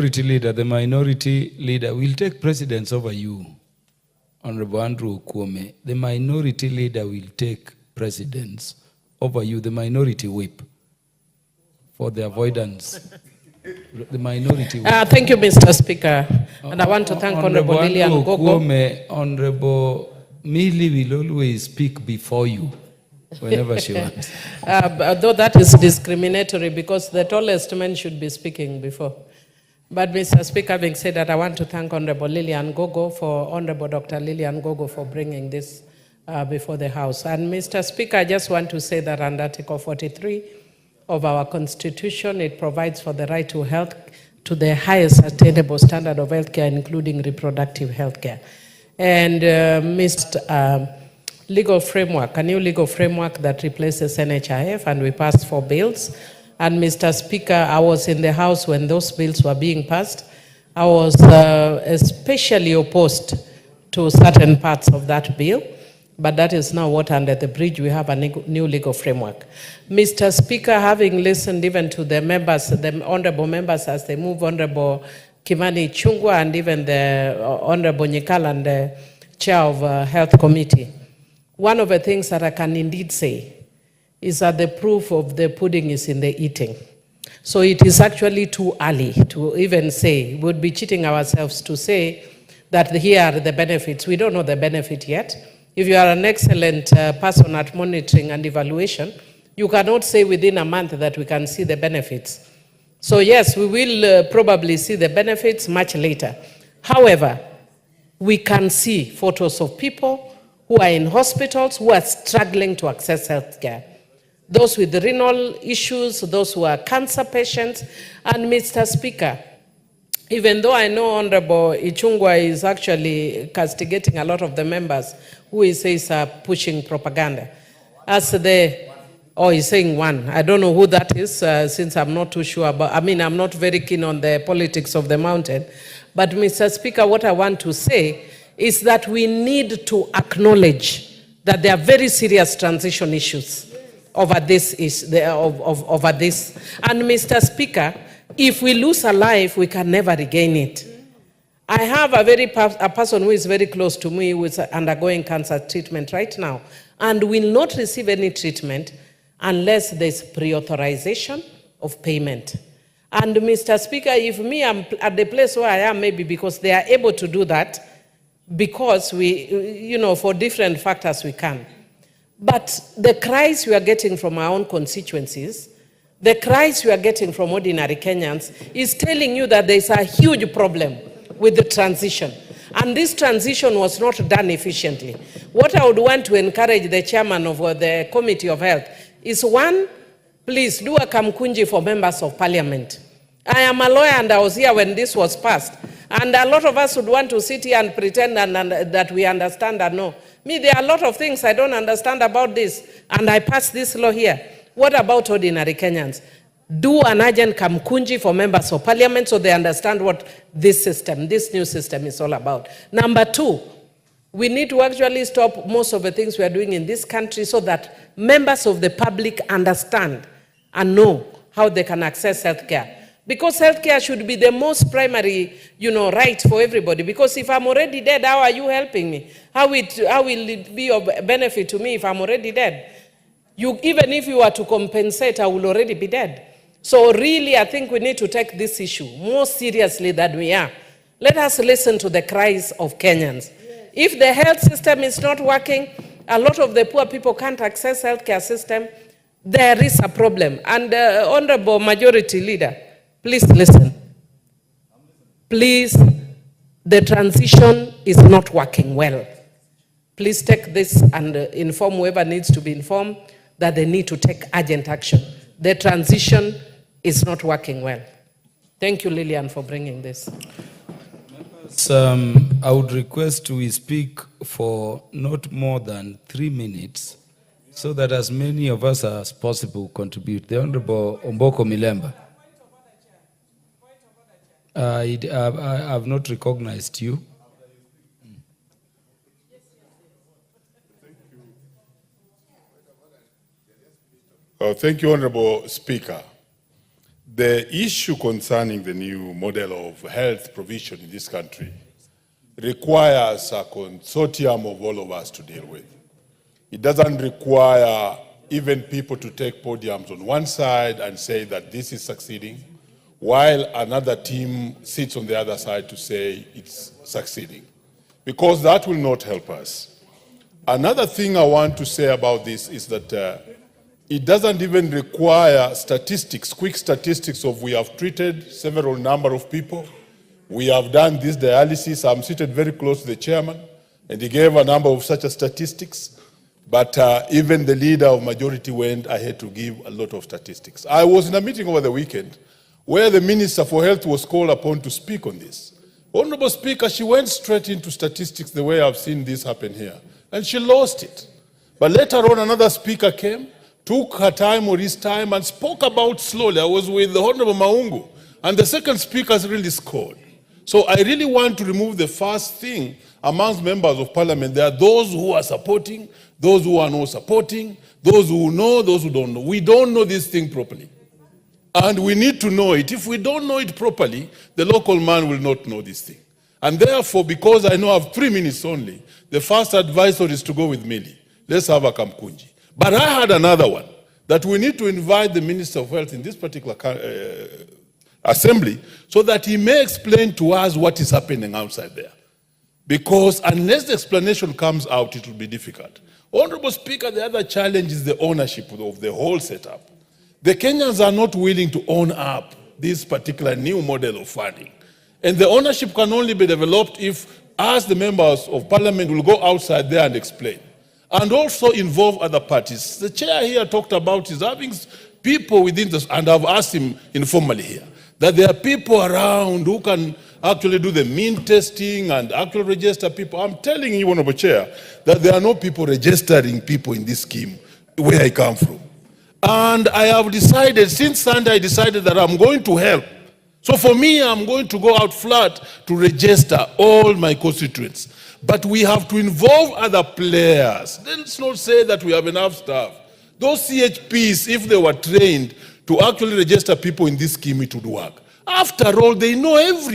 The minority leader will take precedence over you, Honorable Andrew Kwome. The minority leader will take precedence over you, the minority whip, for the avoidance. The minority whip. Thank you, Mr. Speaker. And I want to thank Honorable Millie and Kwome. Honorable Millie will always speak before you, whenever she wants. Though that is discriminatory, because the tallest man should be speaking before. But Mr. Speaker, having said that, I want to thank Honorable Honorable Dr. Lilian Gogo for bringing this before the House. And Mr. Speaker, I just want to say that under Article 43 of our Constitution, it provides for the right to health, to the highest attainable standard of healthcare, including reproductive healthcare. And legal framework, a new legal framework that replaces NHIF, and we passed 4 bills. And Mr. Speaker, I was in the House when those bills were being passed. I was especially opposed to certain parts of that bill, but that is now what under the bridge we have a new legal framework. Mr. Speaker, having listened even to the members, the honorable members as they move, Honorable Kimani Ichungwah and even the Honorable Nyikala and the Chair of Health Committee, one of the things that I can indeed say is that the proof of the pudding is in the eating. So it is actually too early to even say, we would be cheating ourselves to say that here are the benefits. We don't know the benefit yet. If you are an excellent person at monitoring and evaluation, you cannot say within a month that we can see the benefits. So yes, we will probably see the benefits much later. However, we can see photos of people who are in hospitals who are struggling to access health care. Those with renal issues, those who are cancer patients. And Mr. Speaker, even though I know Honorable Ichungwah is actually castigating a lot of the members who he says are pushing propaganda, he's saying one. I don't know who that is, since I'm not too sure about, I'm not very keen on the politics of the mountain. But Mr. Speaker, what I want to say is that we need to acknowledge that there are very serious transition issues over this. And Mr. Speaker, if we lose a life, we can never regain it. I have a person who is very close to me who is undergoing cancer treatment right now and will not receive any treatment unless there's pre-authorization of payment. And Mr. Speaker, if me, I'm at the place where I am, maybe because they are able to do that, because we, for different factors we can. But the cries we are getting from our own constituencies, the cries we are getting from ordinary Kenyans is telling you that there's a huge problem with the transition. And this transition was not done efficiently. What I would want to encourage the chairman of the Committee of Health is, one, please do a kamkunji for members of parliament. I am a lawyer and I was here when this was passed. And a lot of us would want to sit here and pretend that we understand and know. Me, there are a lot of things I don't understand about this, and I passed this law here. What about ordinary Kenyans? Do an urgent kamkunji for members of parliament so they understand what this new system is all about. Number 2, we need to actually stop most of the things we are doing in this country so that members of the public understand and know how they can access health care. Because healthcare should be the most primary, right for everybody. Because if I'm already dead, how are you helping me? How will it be of benefit to me if I'm already dead? Even if you were to compensate, I will already be dead. So really, I think we need to take this issue more seriously than we are. Let us listen to the cries of Kenyans. If the health system is not working, a lot of the poor people can't access healthcare system, there is a problem. And Honorable Majority Leader, please listen. Please, the transition is not working well. Please take this and inform whoever needs to be informed that they need to take urgent action. The transition is not working well. Thank you, Lillian, for bringing this. I would request we speak for not more than 3 minutes so that as many of us as possible contribute. The Honorable Omboko Milemba. I have not recognized you. Thank you, Honorable Speaker. The issue concerning the new model of health provision in this country requires a consortium of all of us to deal with. It doesn't require even people to take podiums on one side and say that this is succeeding, while another team sits on the other side to say it's succeeding, because that will not help us. Another thing I want to say about this is that it doesn't even require statistics, quick statistics of we have treated several number of people, we have done this dialysis. I'm seated very close to the chairman, and he gave a number of such statistics, but even the leader of majority went ahead to give a lot of statistics. I was in a meeting over the weekend where the Minister for Health was called upon to speak on this. Honorable Speaker, she went straight into statistics the way I've seen this happen here, and she lost it. But later on, another speaker came, took her time or his time, and spoke about slowly. I was with the Honorable Maungu, and the second speaker really scored. So I really want to remove the first thing amongst members of parliament. There are those who are supporting, those who are not supporting, those who know, those who don't know. We don't know this thing properly. And we need to know it. If we don't know it properly, the local man will not know this thing. And therefore, because I know I have 3 minutes only, the first advisor is to go with Millie. Let's have a Kamkunji. But I had another one, that we need to invite the Minister of Health in this particular assembly so that he may explain to us what is happening outside there. Because unless the explanation comes out, it will be difficult. Honorable Speaker, the other challenge is the ownership of the whole setup. The Kenyans are not willing to own up this particular new model of funding. And the ownership can only be developed if, as the members of parliament will go outside there and explain. And also involve other parties. The chair here talked about is having people within this, and I've asked him informally here, that there are people around who can actually do the mean testing and actually register people. I'm telling you, Honorable Chair, that there are no people registering people in this scheme where I come from. And I have decided, since Sunday, I decided that I'm going to help. So for me, I'm going to go out flat to register all my constituents. But we have to involve other players. Let's not say that we have enough staff. Those CHPs, if they were trained to actually register people in this scheme, it would work. After all, they know every